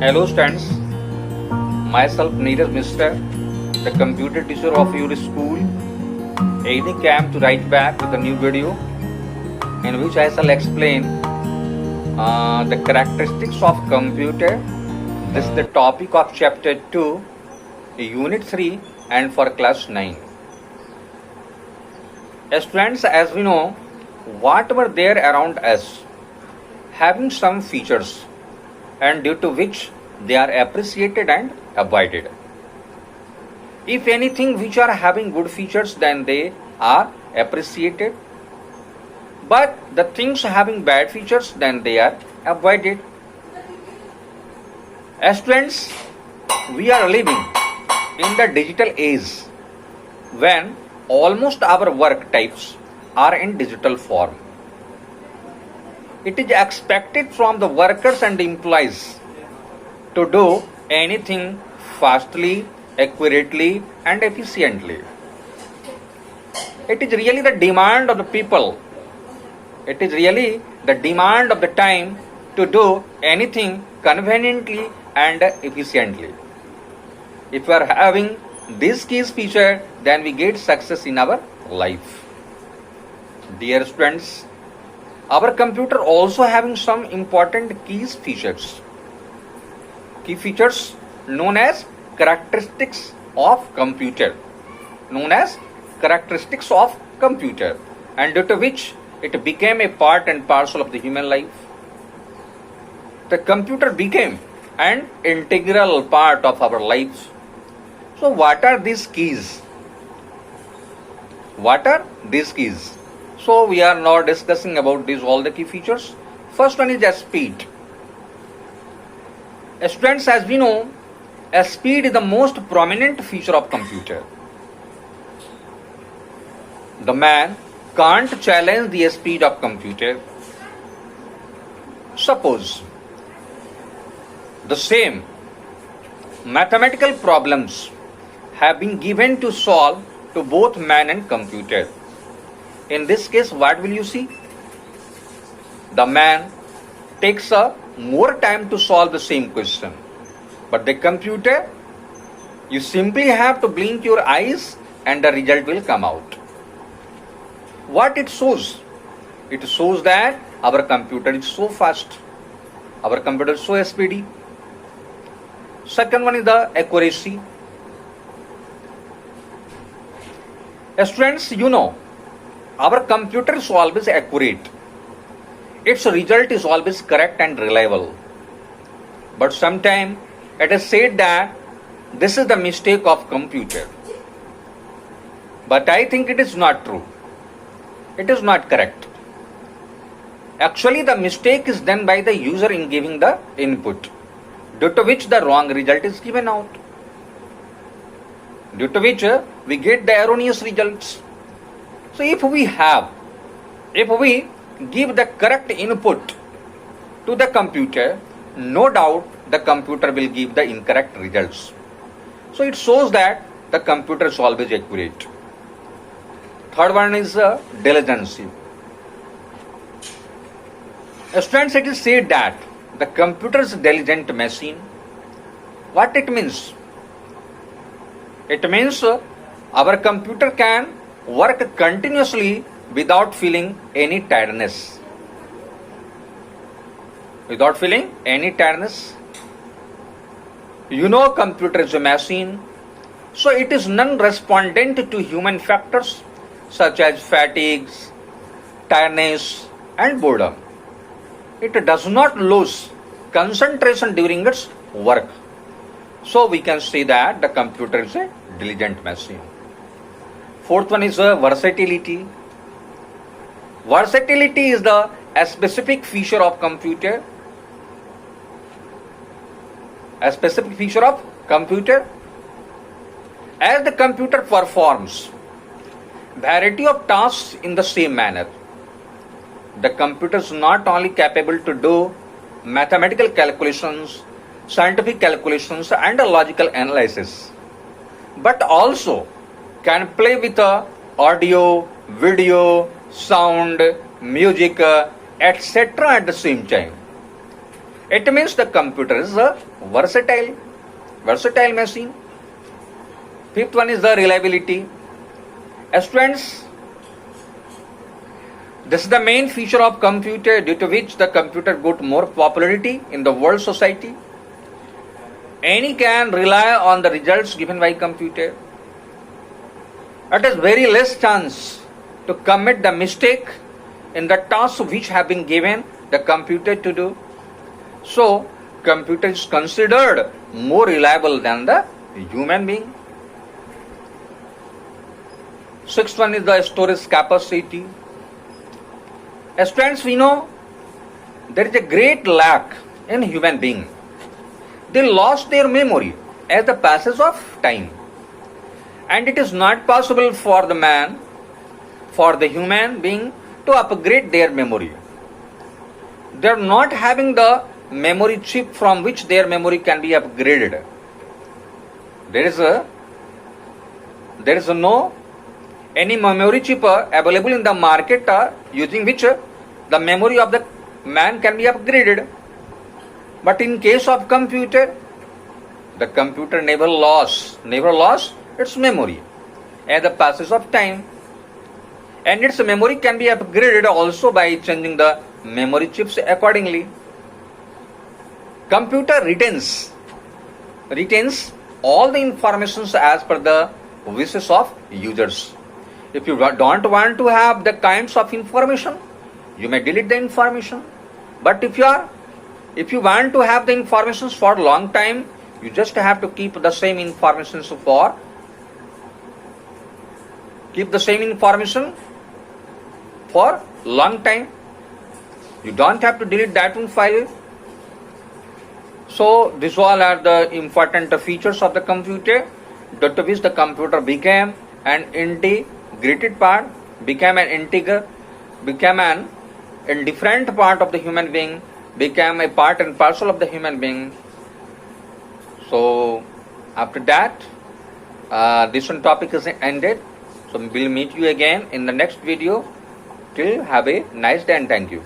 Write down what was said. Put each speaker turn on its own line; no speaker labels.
Hello students, myself Neeraj Mishra, the computer teacher of your school, Aiding came to write back with a new video in which I shall explain the characteristics of computer. This is the topic of chapter 2, unit 3 and for class 9. Students, as we know, whatever there around us having some features and due to which they are appreciated and avoided. If anything which are having good features, then they are appreciated, but the things having bad features, then they are avoided. As students, we are living in the digital age when almost our work types are in digital form. It is expected from the workers and employees to do anything fastly, accurately, and efficiently. It is really the demand of the people. It is really the demand of the time to do anything conveniently and efficiently. If we are having this keys feature, then we get success in our life. Dear students, our computer also having some important keys features. Key features known as characteristics of computer. Known as characteristics of computer, and due to which it became a part and parcel of the human life. The computer became an integral part of our lives. So what are these keys? What are these keys? So we are now discussing about these all the key features. First one is speed. Students, as we know, speed is the most prominent feature of computer. The man can't challenge the speed of computer. Suppose the same mathematical problems have been given to solve to both man and computer. In this case, what will you see? The man takes more time to solve the same question. But the computer, you simply have to blink your eyes and the result will come out. What it shows? It shows that our computer is so fast. Our computer is so speedy. Second one is the accuracy. Students, you know, our computer is always accurate. Its result is always correct and reliable. But sometimes it is said that this is the mistake of computer. But I think it is not true. It is not correct. Actually, the mistake is done by the user in giving the input, due to which the wrong result is given out. Due to which we get the erroneous results. So if we give the correct input to the computer, no doubt the computer will give the incorrect results. So it shows that the computer is always accurate. Third one is diligence. Students, it is said that the computer is a diligent machine. What it means? It means our computer can work continuously without feeling any tiredness. Without feeling any tiredness. You know, computer is a machine, so it is non-respondent to human factors such as fatigue, tiredness and boredom. It does not lose concentration during its work. So we can say that the computer is a diligent machine. Fourth one is versatility. Versatility is a specific feature of computer. A specific feature of computer. As the computer performs variety of tasks in the same manner, the computer is not only capable to do mathematical calculations, scientific calculations and logical analysis, but also can play with audio, video, sound, music, etc. at the same time. It means the computer is versatile machine. Fifth one is the reliability. Students, this is the main feature of computer due to which the computer got more popularity in the world society. Any can rely on the results given by computer. It is very less chance to commit the mistake in the tasks which have been given the computer to do. So, computer is considered more reliable than the human being. Sixth one is the storage capacity. As friends, we know there is a great lack in human being. They lost their memory as the passage of time. And it is not possible for the man, for the human being to upgrade their memory. They are not having the memory chip from which their memory can be upgraded. There is no any memory chip available in the market using which the memory of the man can be upgraded. But in case of computer, the computer never lost its memory as the passage of time, and its memory can be upgraded also by changing the memory chips accordingly. Computer retains all the informations as per the wishes of users. If you don't want to have the kinds of information, you may delete the information. But if you want to have the information for a long time, you just have to keep the same information for long time. You don't have to delete that one file. So these all are the important features of the computer, due to which the computer became an integrated part, became an indifferent part of the human being, became a part and parcel of the human being. So after that, this one topic is ended. So we'll meet you again in the next video. Till have a nice day and thank you.